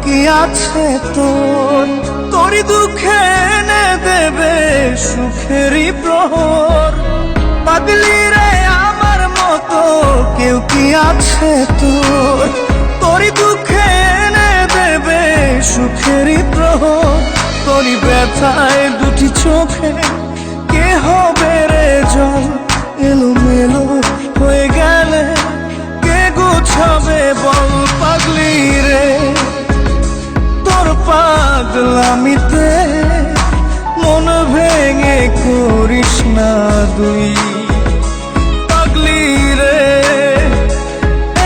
কি আছে তোর, তোরই দুঃখে এনে দেবে সুখেরই প্রহর। পাগলি রে আমার মতো কেউ কি আছে তোর, তোরই দুঃখে এনে দেবে সুখেরই প্রহর। তোরই ব্যথায় দুটি চোখে কে হবে রে জল, এলোমেলো হয়ে গেলে কে গোছাবে বল। পাগলি রে তোর পাগলামিতে মন ভেঙে করিস না দুই। পাগলি রে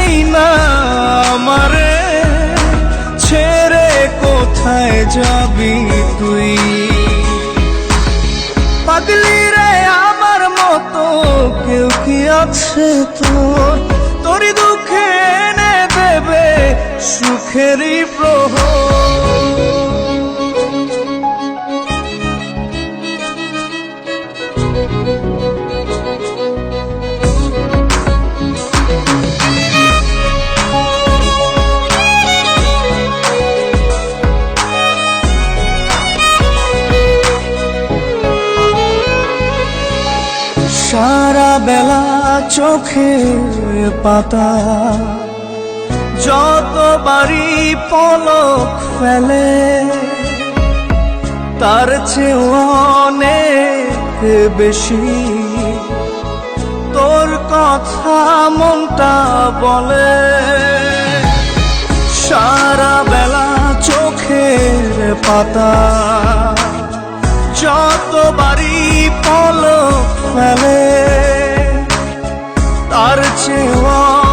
এই না আমারে ছেড়ে কোথায় যাবি তুই। পাগলি রে আমার মতো কেউ কি আছে তোর, তোরই দুঃখে এনে দেবে সুখেরই প্রহর। সারা বেলা চোখের পাতা যতবারই পলক ফেলে, তার চেয়ে অনেক বেশি তোর কথা মনটা বলে। সারা বেলা চোখের পাতা যতবারই পলক ফেলে, তার চেয়ে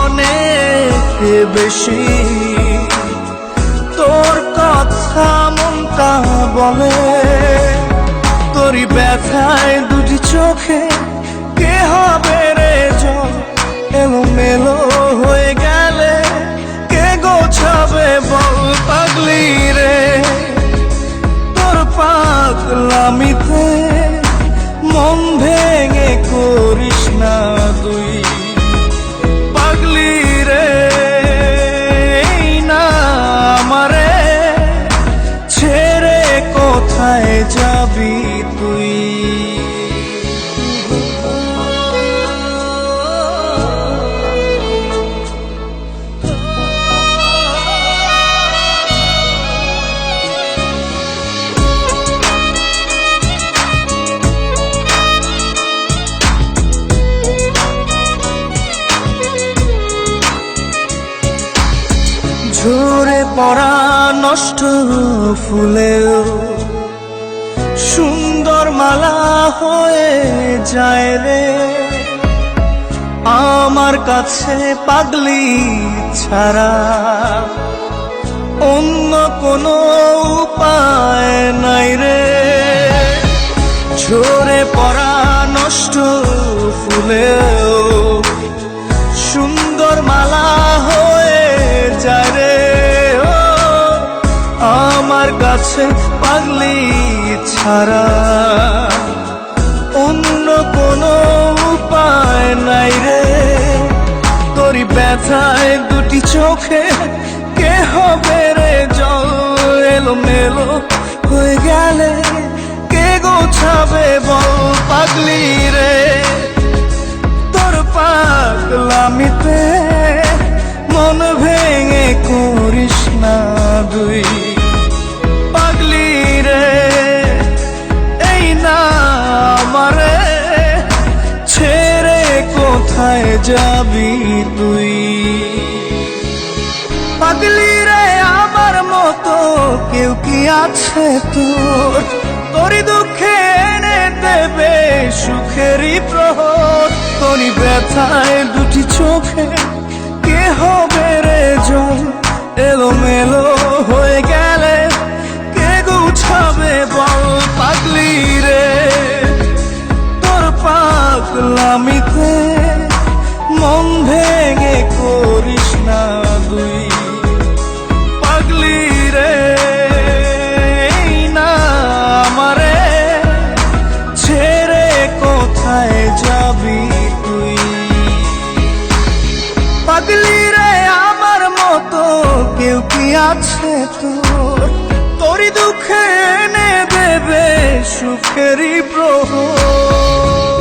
অনেক বেশি তোর কথা মনটা বলে। তোরই ব্যথায় দুটি চোখে কে হবে রে জল, এলোমেলো হয়ে গেলে কে গোছাবে বল। পাগলি রে তোর পাগলামিতে মন ভেঙে করিস না তুই। পাগলি রে এই না আমারে ছেড়ে কোথায় যাবি তুই। ঝরে পড়া নষ্ট ফুলেও সুন্দর মালা হয়ে যায় রে আমার কাছে। পাগলি ছাড়া অন্য কোনো উপায় নাই রে। ঝরে পড়া নষ্ট ফুলেও সুন্দর মালা হয়ে যায় রে আমার কাছে। পাগলি ছাড়া অন্য কোনো উপায় নাই রে। তোরই ব্যথায় দুটি চোখে কে হবে রে জল, এলোমেলো হয়ে গেলে কে গোছাবে বল। পাগলি রে তোর পাগলামিতে মন ভেঙে করিস না দুই। পাগলি রে এই না আমারে ছেড়ে কোথায় যাবি তুই। পাগলি রে আমার মতো কেউ কি আছে তোর, তোরই দুঃখে এনে দেবে সুখেরই প্রহর। তোরই ব্যথায় দুটি চোখে কে হবে রে জল, এলোমেলো হয়ে গেলে কে গুছাবে বল। পাগলি রে তোর পাগলামিতে মন ভেঙে করিস না দুই। পাগলি রে এই না আমারে ছেড়ে কোথায় যাবি তুই। পাগলি রে আমার মতো কেউ কি আছে তোর, তোরই দুঃখে এনে দেবে সুখেরই প্রহর।